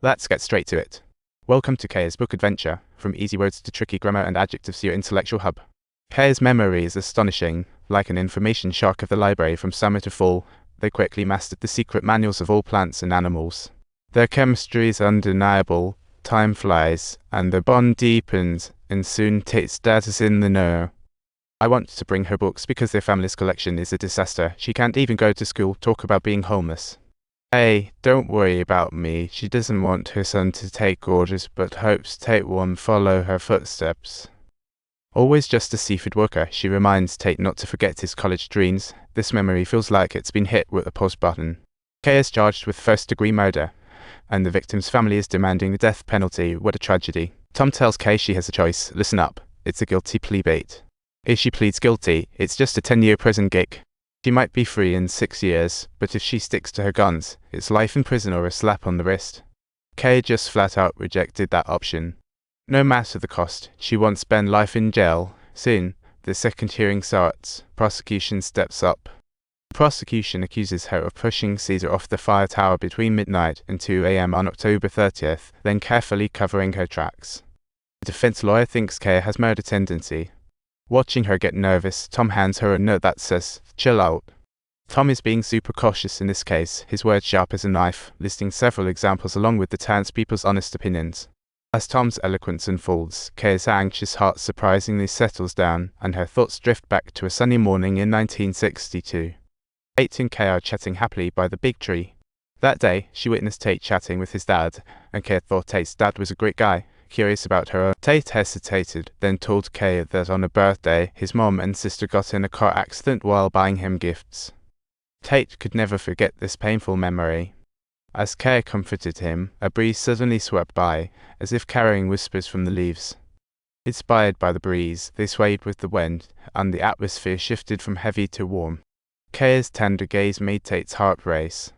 Let's get straight to it. Welcome to Kaya's book adventure, from easy words to tricky grammar and adjectives to your intellectual hub. Kaya's memory is astonishing. Like an information shark of the library from summer to fall, they quickly mastered the secret manuals of all plants and animals. Their chemistry is undeniable, time flies, and the bond deepens, and soon Tate's dad is in the know. I want to bring her books because their family's collection is a disaster. She can't even go to school, talk about being homeless. Hey, don't worry about me. She doesn't want her son to take orders, but hopes Tate won't follow her footsteps. Always just a seafood worker, she reminds Tate not to forget his college dreams. This memory feels like it's been hit with a pause button. Kay is charged with first-degree murder, and the victim's family is demanding the death penalty. What a tragedy. Tom tells Kay she has a choice. Listen up, it's a guilty plea bait. If she pleads guilty, it's just a 10-year prison gig. She might be free in 6 years, but if she sticks to her guns, it's life in prison or a slap on the wrist. Kay just flat out rejected that option. No matter the cost, she won't spend life in jail. Soon, the second hearing starts. Prosecution steps up. The prosecution accuses her of pushing Caesar off the fire tower between midnight and 2 a.m. on October 30th, then carefully covering her tracks. The defense lawyer thinks Kay has murder tendency. Watching her get nervous, Tom hands her a note that says, "Chill out." Tom is being super cautious in this case, his words sharp as a knife, listing several examples along with the townspeople's honest opinions. As Tom's eloquence unfolds, Kay's anxious heart surprisingly settles down, and her thoughts drift back to a sunny morning in 1962. Tate and Kay are chatting happily by the big tree. That day, she witnessed Tate chatting with his dad, and Kay thought Tate's dad was a great guy. Curious about her, Tate hesitated, then told Kay that on her birthday, his mom and sister got in a car accident while buying him gifts. Tate could never forget this painful memory. As Kay comforted him, a breeze suddenly swept by, as if carrying whispers from the leaves. Inspired by the breeze, they swayed with the wind, and the atmosphere shifted from heavy to warm. Kay's tender gaze made Tate's heart race.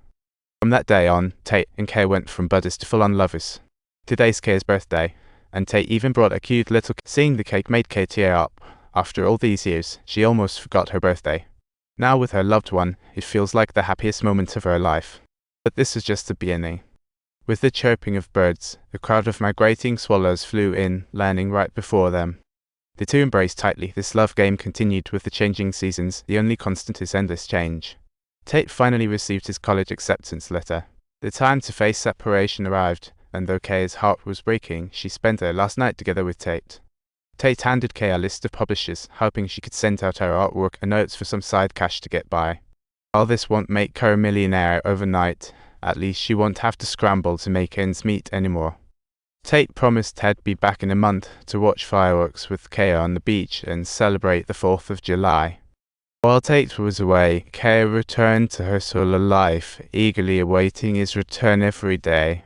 From that day on, Tate and Kay went from budders to full-on lovers. Today's Kay's birthday, and Tate even brought a cute little cake. Seeing the cake made Kay tear up. After all these years, she almost forgot her birthday. Now with her loved one, it feels like the happiest moment of her life. But this is just the beginning. With the chirping of birds, a crowd of migrating swallows flew in, landing right before them. The two embraced tightly. This love game continued with the changing seasons. The only constant is endless change. Tate finally received his college acceptance letter. The time to face separation arrived, and though Kay's heart was breaking, she spent her last night together with Tate. Tate handed Kay a list of publishers, hoping she could send out her artwork and notes for some side cash to get by. While this won't make her a millionaire overnight, at least she won't have to scramble to make ends meet anymore. Tate promised Ted be back in a month to watch fireworks with Kay on the beach and celebrate the 4th of July. While Tate was away, Kay returned to her solo life, eagerly awaiting his return every day.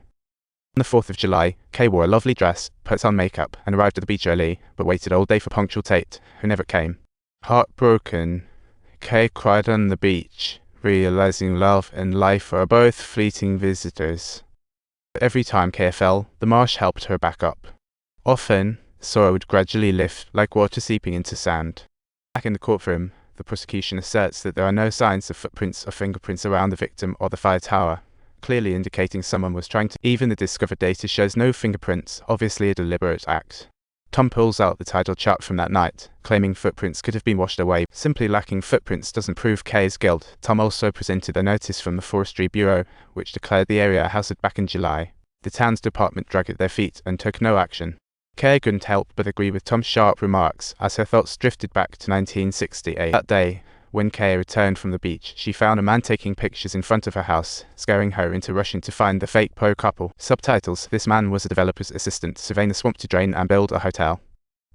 On the 4th of July, Kay wore a lovely dress, put on makeup, and arrived at the beach early, but waited all day for punctual Tate, who never came. Heartbroken, Kay cried on the beach, realizing love and life are both fleeting visitors. But every time Kay fell, the marsh helped her back up. Often, soil would gradually lift, like water seeping into sand. Back in the courtroom, the prosecution asserts that there are no signs of footprints or fingerprints around the victim or the fire tower, clearly indicating someone was trying to. Even the discovered data shows no fingerprints, obviously a deliberate act. Tom pulls out the title chart from that night, claiming footprints could have been washed away. Simply lacking footprints doesn't prove Kay's guilt. Tom also presented a notice from the Forestry Bureau, which declared the area a hazard back in July. The town's department dragged their feet and took no action. Kay couldn't help but agree with Tom's sharp remarks as her thoughts drifted back to 1968. That day, when Kay returned from the beach, she found a man taking pictures in front of her house, scaring her into rushing to find the fake pro couple. Subtitles: this man was a developer's assistant, surveying the swamp to drain and build a hotel.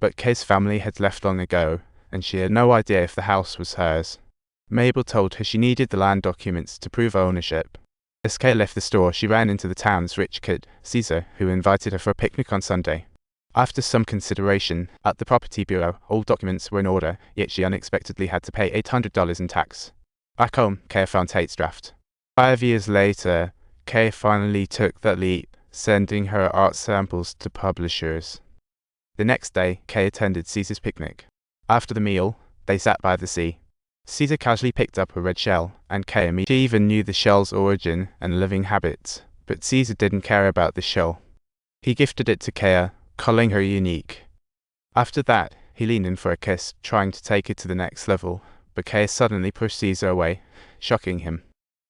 But Kay's family had left long ago, and she had no idea if the house was hers. Mabel told her she needed the land documents to prove ownership. As Kay left the store, she ran into the town's rich kid, Caesar, who invited her for a picnic on Sunday. After some consideration, at the property bureau, all documents were in order, yet she unexpectedly had to pay $800 in tax. Back home, Kay found Tate's draft. 5 years later, Kay finally took that leap, sending her art samples to publishers. The next day, Kay attended Caesar's picnic. After the meal, they sat by the sea. Caesar casually picked up a red shell, and Kay immediately even knew the shell's origin and living habits. But Caesar didn't care about the shell. He gifted it to Kea, calling her unique. After that, he leaned in for a kiss, trying to take it to the next level, but Kea suddenly pushed Caesar away, shocking him.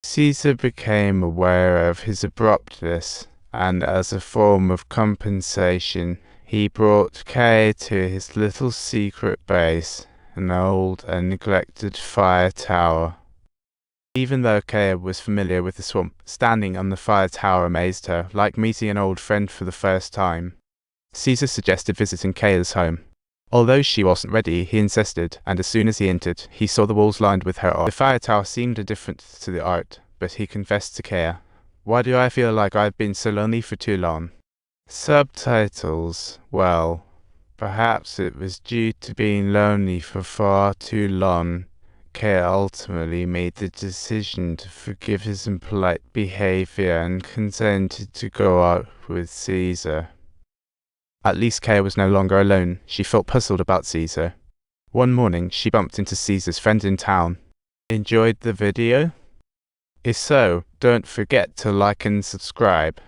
Caesar became aware of his abruptness, and as a form of compensation, he brought Kea to his little secret base, an old and neglected fire tower. Even though Kea was familiar with the swamp, standing on the fire tower amazed her, like meeting an old friend for the first time. Caesar suggested visiting Kea's home. Although she wasn't ready, he insisted, and as soon as he entered, he saw the walls lined with her art. The fire tower seemed indifferent to the art, but he confessed to Kea, "Why do I feel like I've been so lonely for too long?" Subtitles. Well, perhaps it was due to being lonely for far too long. Kea ultimately made the decision to forgive his impolite behavior and consented to go out with Caesar. At least Kea was no longer alone. She felt puzzled about Caesar. One morning, she bumped into Caesar's friend in town. Enjoyed the video? If so, don't forget to like and subscribe.